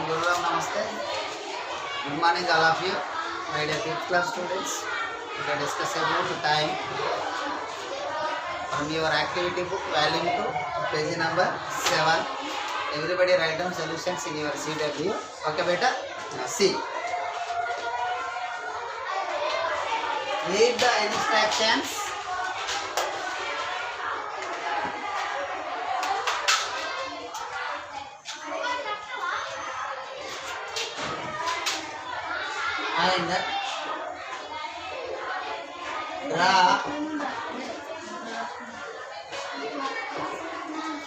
Gururam Namaste. Good morning all of you. My dear 5th class students. We will discuss about time from your activity book volume 2 page number 7. Everybody write down solutions in your CW. Okay beta? Now see. Read the instructions. And draw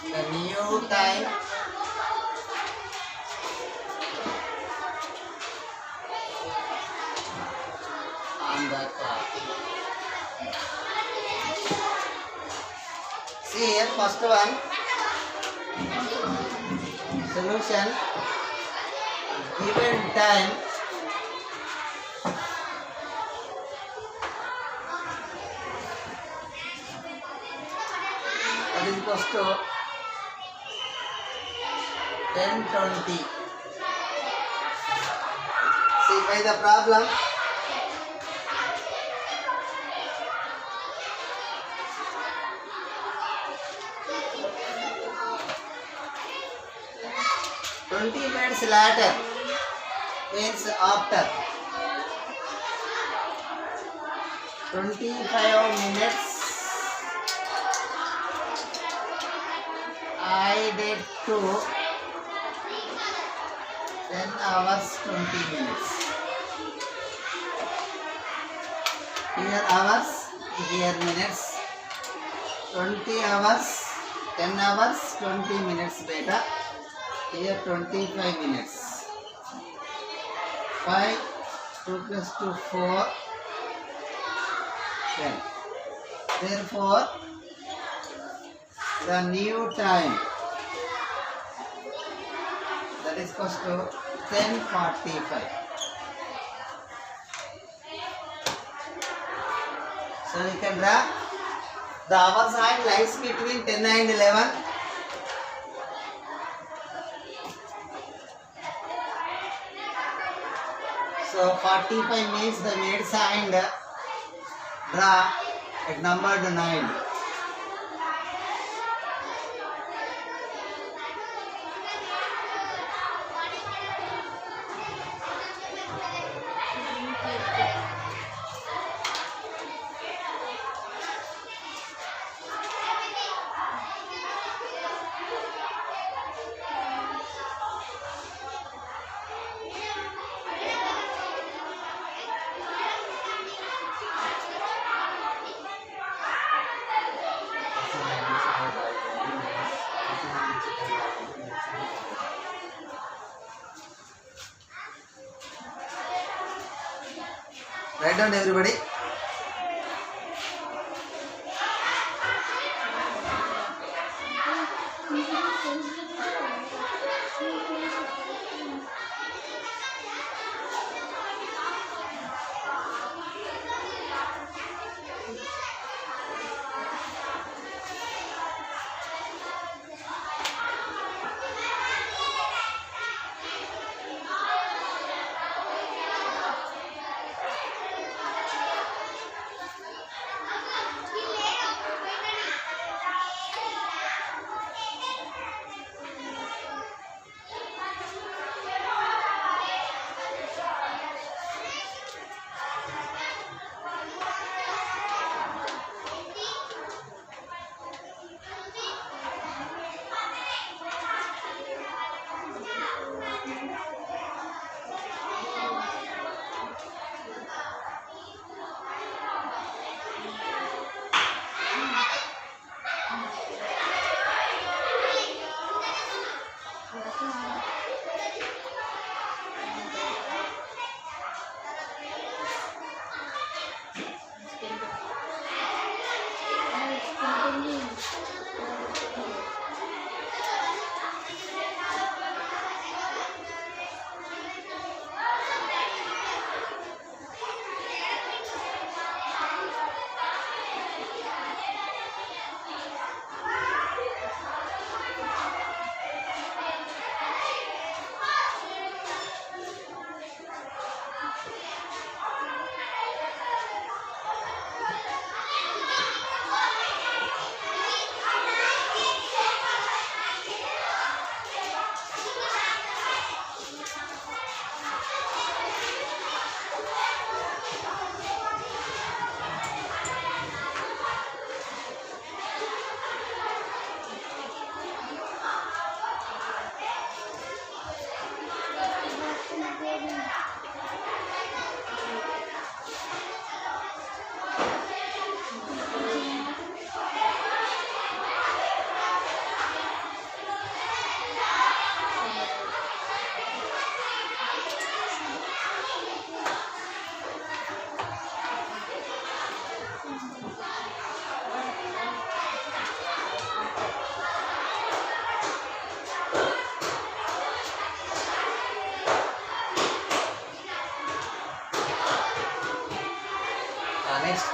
the new time on the clock. See here, first one, solution, given time that is equals to 10:20. See by the problem, "20 minutes later" means after 25 minutes added to 10 hours 20 minutes. Here hours, here minutes. 20 hours, 10 hours 20 minutes beta. Here 25 minutes. 5, 2 plus 2, 4, 10. Therefore, the new time that is equals to 10:45. So we can draw the hour sign lies between 10 and 11. So 45 means the minutes and draw at numbered 9. Write down everybody.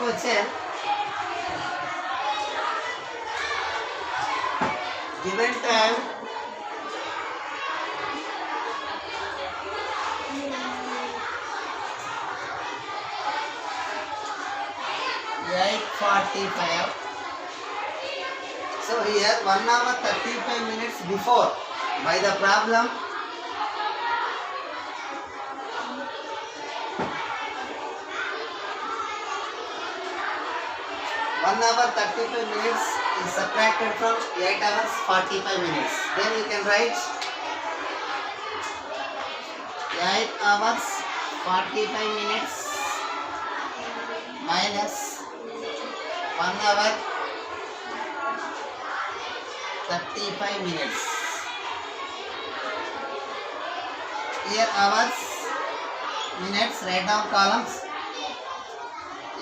question. Given time 8:45. So here 1 hour 35 minutes before by the problem. 1 hour 35 minutes is subtracted from 8 hours 45 minutes. Then you can write 8 hours 45 minutes minus 1 hour 35 minutes. Here hours, minutes, write down columns.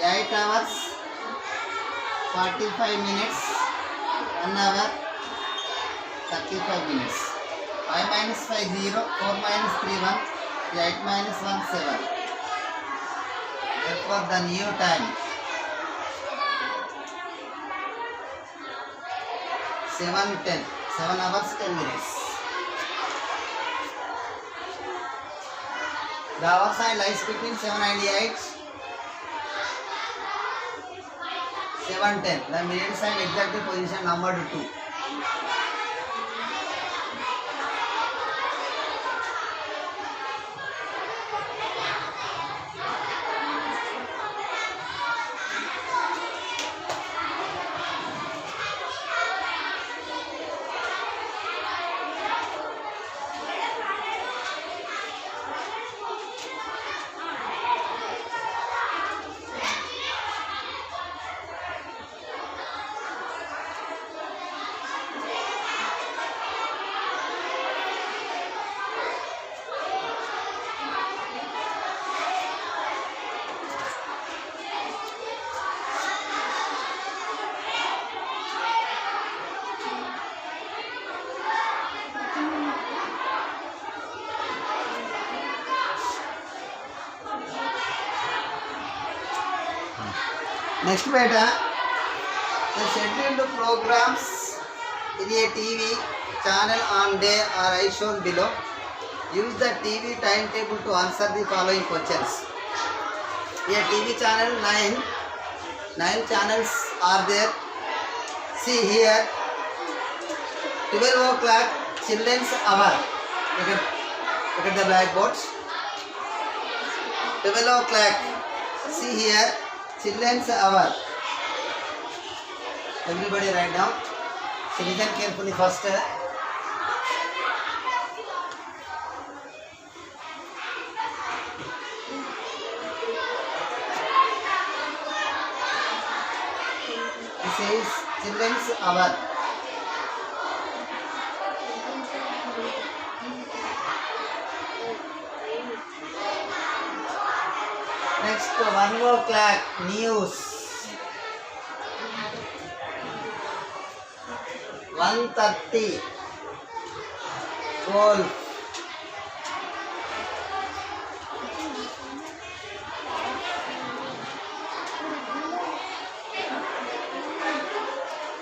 8 hours 45 minutes, 1 hour 35 minutes. 5 minus 5 0, 4 minus 3 1, 8 minus 1 7. Therefore the new time 7:10, 7 hours 10 minutes. The hour sign lies between 7 and 8. 7:10. The minute sign exactly position number 2. Next beta, the scheduled programs in a TV channel on day are as shown below. Use the TV timetable to answer the following questions. Here TV channel 9 channels are there. See here 12 o'clock children's hour. Look at the blackboards. 12 o'clock. See here children's hour. Everybody write down. So listen carefully first. This is children's hour. Next 1 o'clock news. 1:30 golf.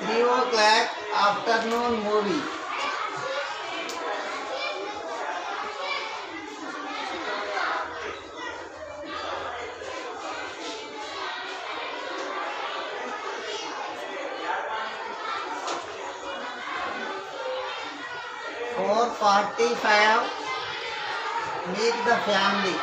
3 o'clock afternoon movie. 4:45 meet the family.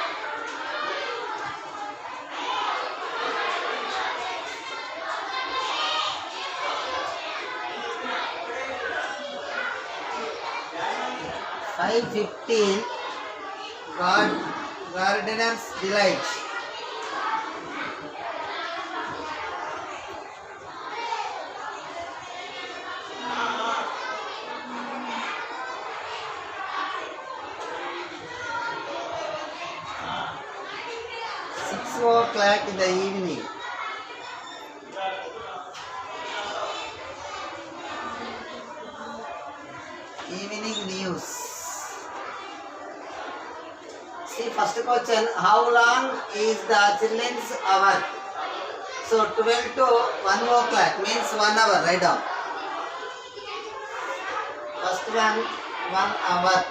5:15 gardener's delight. 6 o'clock in the evening. Evening news. See first question, how long is the children's hour? So 12 to 1 o'clock means 1 hour. Write down. First one 1 hour.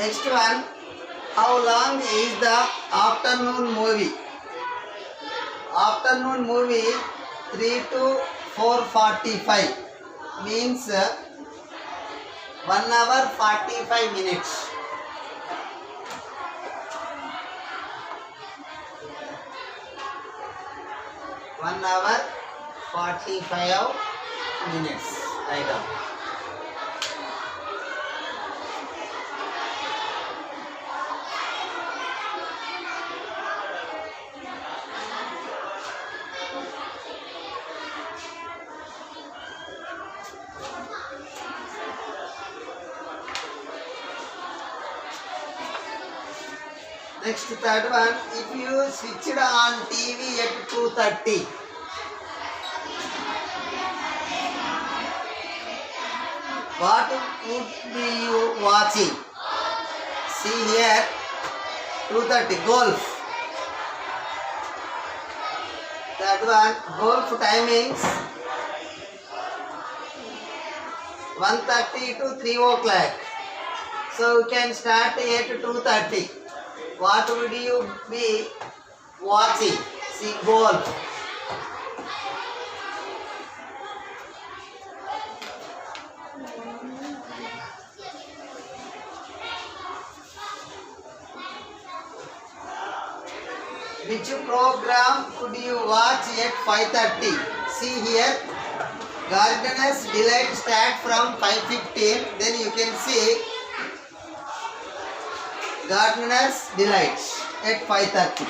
Next one, how long is the afternoon movie? Afternoon movie 3 to 4:45 means 1 hour 45 minutes. One hour 45 minutes. Write down. Next third one, if you switched on TV at 2:30, what would be you watching? See here, 2:30 golf. Third one, golf timings 1:30 to 3 o'clock. So you can start at 2:30. What would you be watching? See golf. Which program could you watch at 5:30? See here, Gardener's Delight start from 5:15. Then you can see Gardener's Delight at 5:30.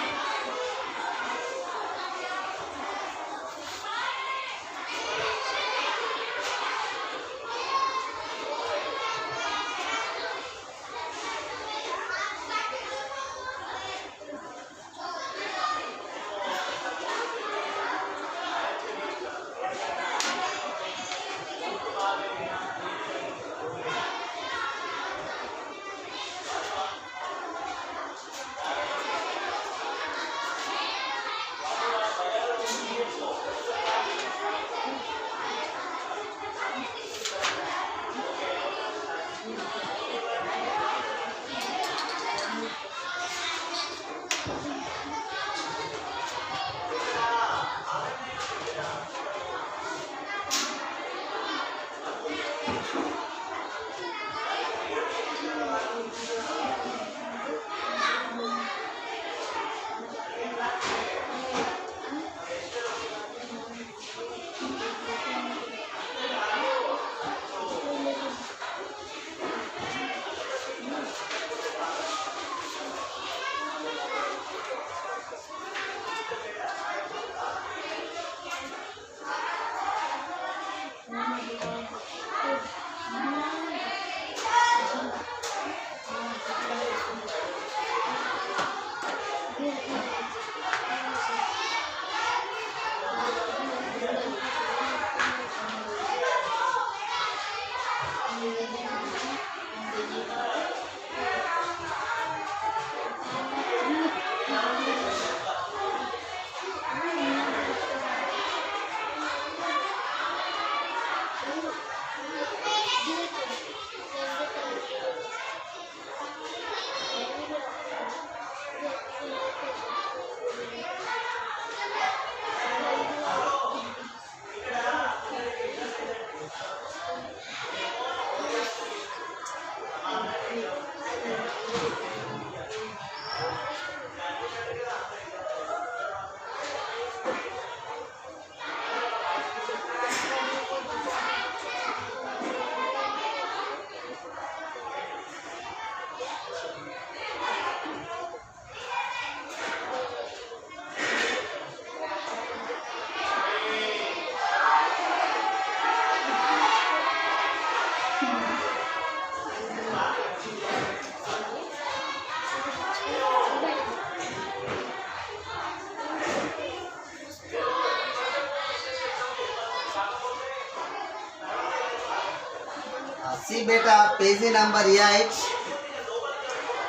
See beta, page number 8.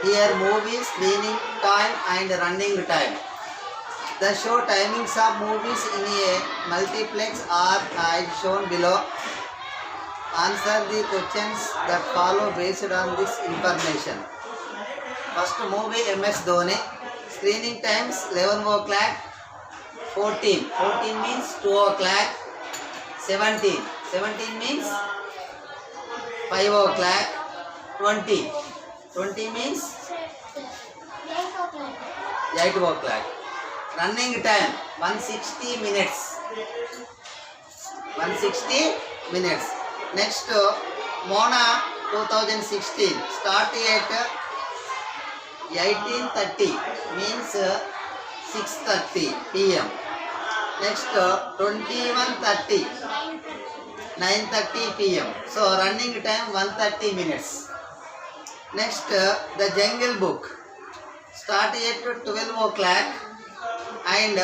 Here movie screening time and running time. The show timings of movies in a multiplex are as shown below. Answer the questions that follow based on this information. First movie MS Dhoni. Screening times 11 o'clock, 14. 14 means 2 o'clock. 17. 17 means 5 o'clock. 20. 20 means 8 o'clock. Running time 160 minutes. 160 minutes. Next, Mona 2016. Start at 18:30 means 6:30 p.m. Next, 21:30 9:30 p.m. So running time 130 minutes. Next, The Jungle Book. Start at 12 o'clock and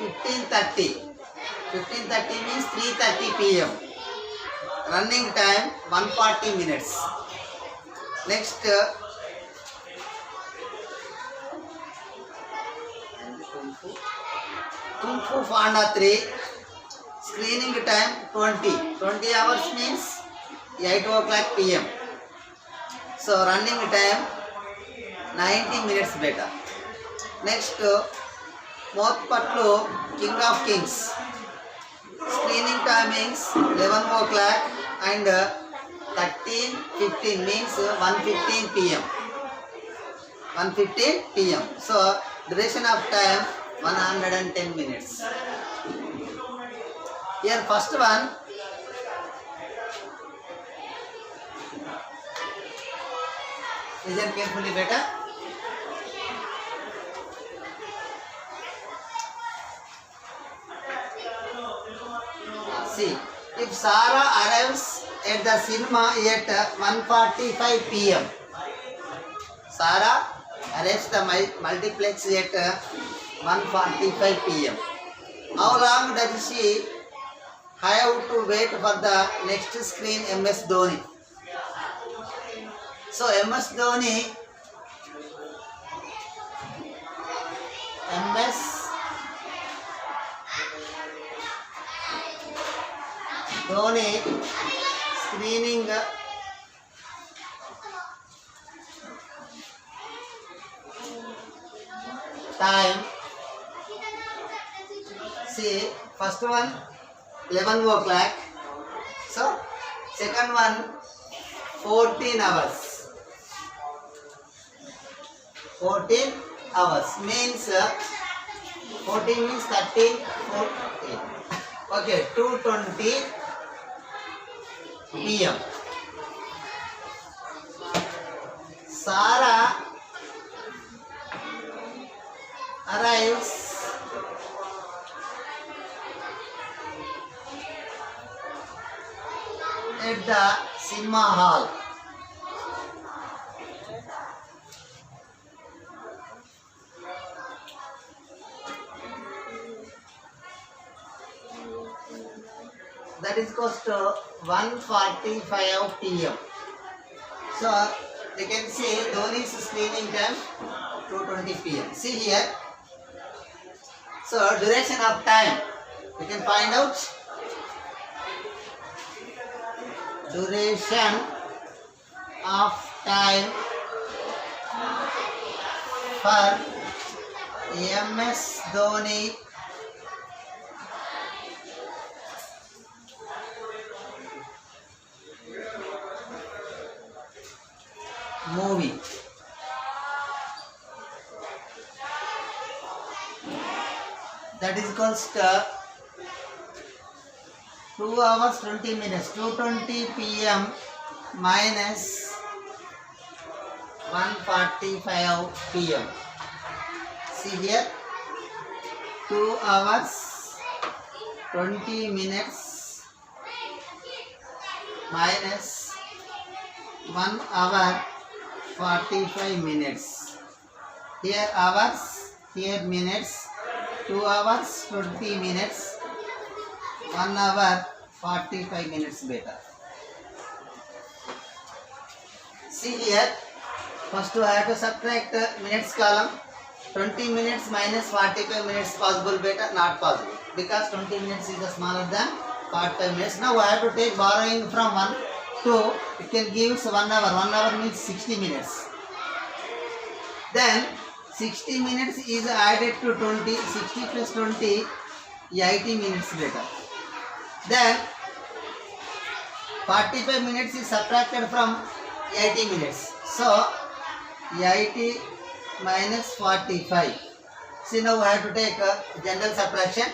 15:30. 15:30 means 3:30 p.m. Running time 140 minutes. Next, Kung Fu Panda 3. Screening time 20. 20 hours means 8 o'clock p.m. So running time 90 minutes better. Next, Moth Patlu King of Kings. Screening timings 11 o'clock and 13:15 means 1:15 p.m. 1:15 p.m. So duration of time 110 minutes. Here first one, listen carefully beta. See, if Sarah arrives at the cinema at 1:45 p.m. Sarah arrives the multiplex at 1:45 p.m. How long does she have to wait for the next screen MS Dhoni? So MS Dhoni, screening time. See, first one 11 o'clock. So second one 14 hours. 14 hours means 14 means 13, 14. Okay, 2:20 p.m. Sarah arrives at the cinema hall. That is cost 1:45 p.m. So you can see Dhoni's screening time 2:20 p.m. See here. So duration of time we can find out. Duration of time for MS Dhoni movie. That is equals to 2 hours 20 minutes. 2:20 p.m. minus 1:45 p.m. See here, 2 hours 20 minutes minus 1 hour 45 minutes. Here hours, here minutes. 2 hours 20 minutes, 1 hour 45 minutes better. See here, first I have to subtract minutes column. 20 minutes minus 45 minutes possible, beta, not possible. Because 20 minutes is smaller than 45 minutes. Now I have to take borrowing from 1 to, it can give us 1 hour. 1 hour means 60 minutes. Then 60 minutes is added to 20. 60 plus 20, 80 minutes beta. Then 45 minutes is subtracted from 80 minutes. So 80 minus 45. See, now I have to take a general subtraction.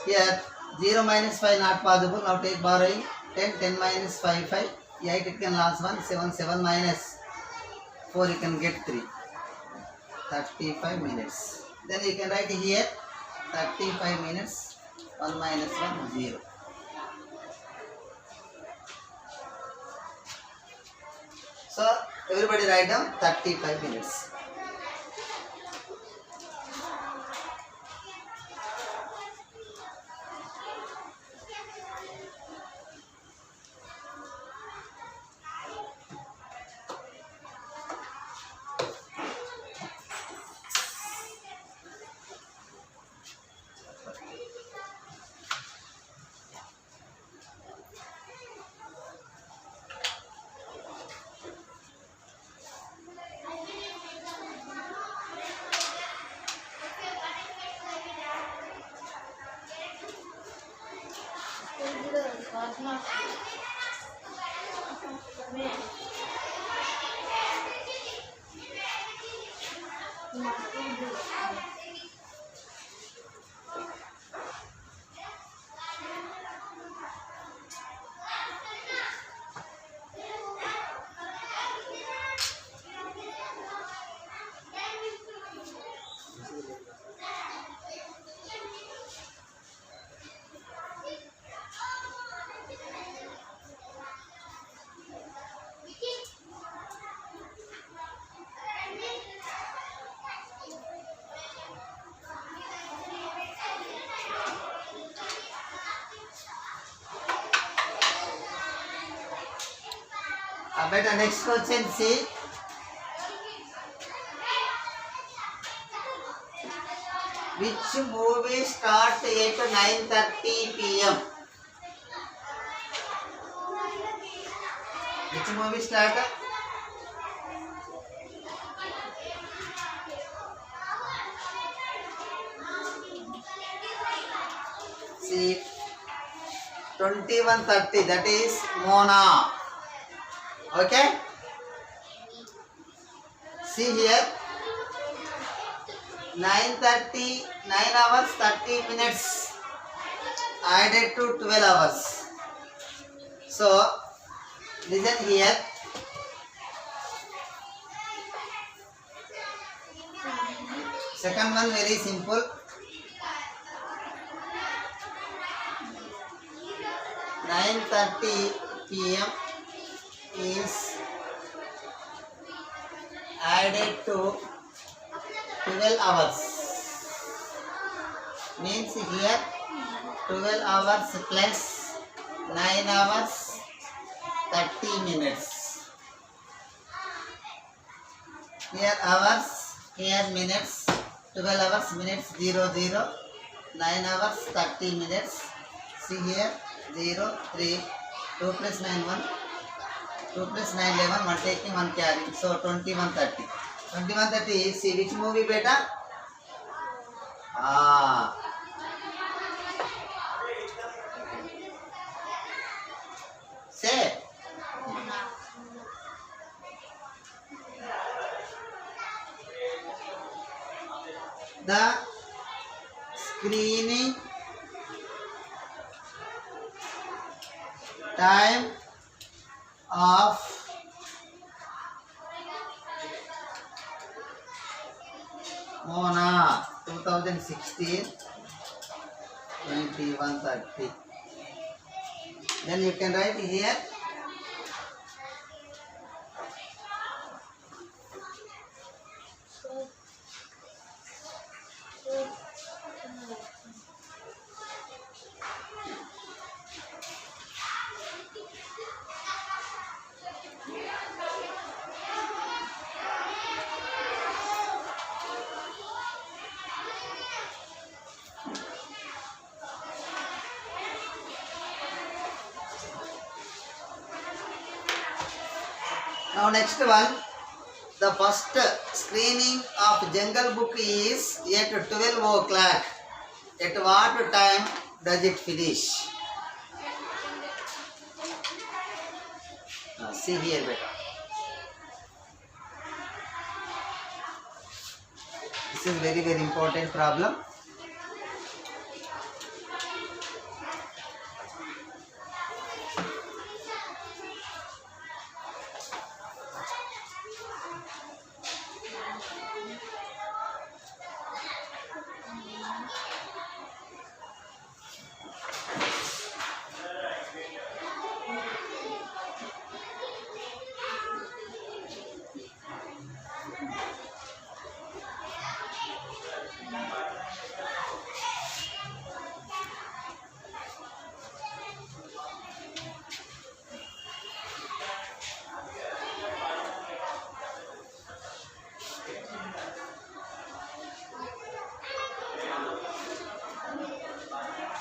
Here 0 minus 5 not possible. Now take borrowing. 10, 10 minus 5, 5. 8 it can last 1. 7, 7 minus 4 you can get 3. 35 minutes. Then you can write here 35 minutes. 1 minus 1, 0. So everybody write down 35 minutes. Better next question, see. Which movie starts at 9:30 p.m.? Which movie start? See, 21:30. That is Mona. Okay. See here. 9:30, 9 hours 30 minutes added to 12 hours. So listen here. Second one very simple. 9:30 p.m. is added to 12 hours. Means here 12 hours plus 9 hours 30 minutes. Here hours, here minutes. 12 hours, minutes 0, 0. 9 hours 30 minutes. See here 0, 3. 2 plus 9, 1. 2 plus 9, 11, 1 taking 1 carrying. So 21:30. 21:30, see which movie beta? Say. The screening time of Mona 2016 21:30. Then you can write here Now next one, the first screening of Jungle Book is at 12 o'clock. At what time does it finish? See here beta. This is very important problem.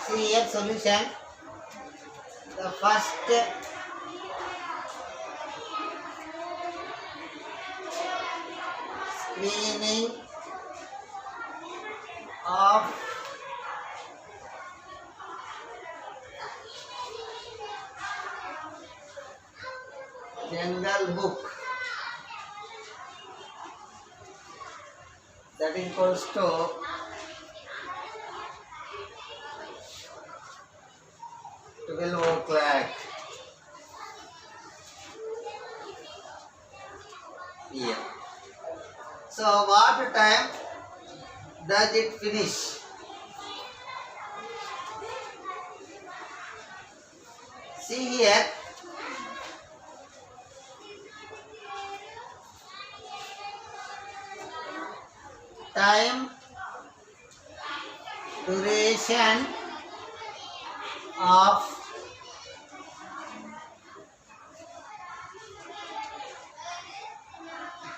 See here solution. The first screening of Jungle Book, that is equals to 12 o'clock PM. So what time does it finish? See here. Time, duration of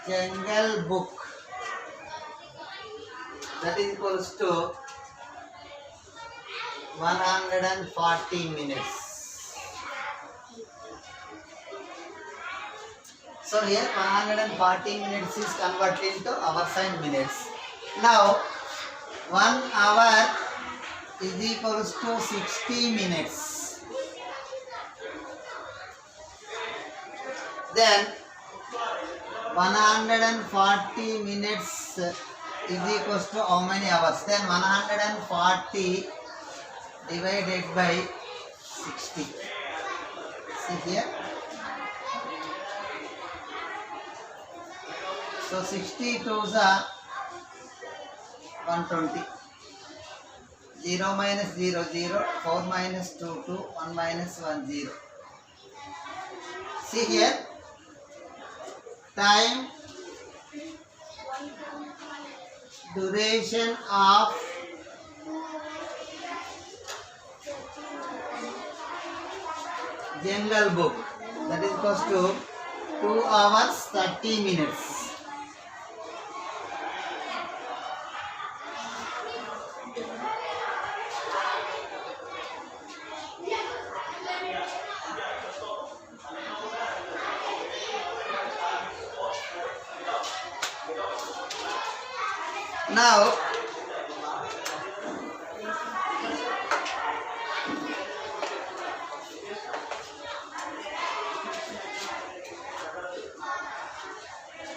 Jungle Book, that is equals to 140 minutes. So here 140 minutes is converted into hours and minutes. Now 1 hour is equals to 60 minutes. Then 140 minutes is equals to how many hours? Then 140 divided by 60. See here. So 60 to the 120. 0 minus 0, 0. 4 minus 2, 2. 1 minus 1, 0. See here. Time, duration of Jungle Book, that is equals to 2 hours 30 minutes. Now,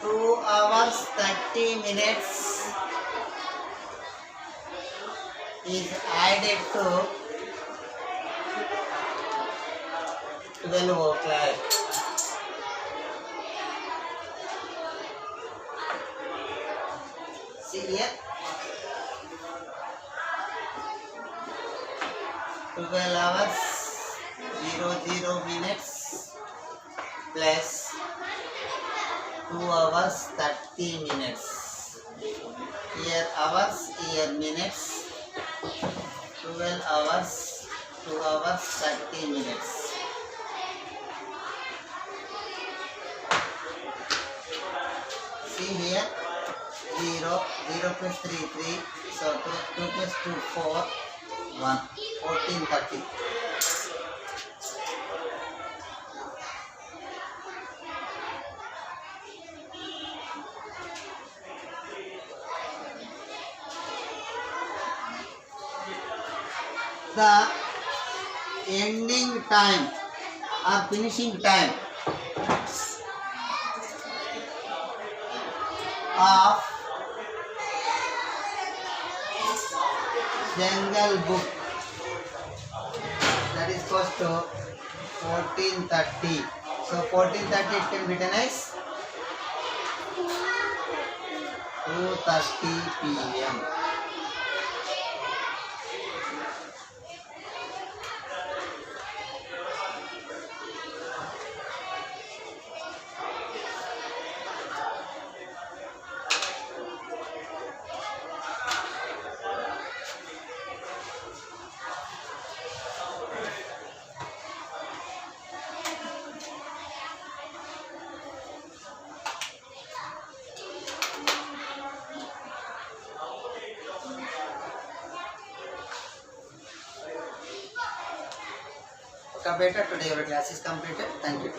two hours 30 minutes is added to 12 o'clock. See here, 12 hours 00 minutes plus 2 hours 30 minutes. Here hours, here minutes. 12 hours, 2 hours 30 minutes. See here, 0, 0 plus 3, 3. So 2 plus 2, 4, 1, 14, 30. the ending time or finishing time of Jungle Book. That is close to 14:30. So 14:30 it can be written as 2:30 p.m. Okay, better today your class is completed. Thank you.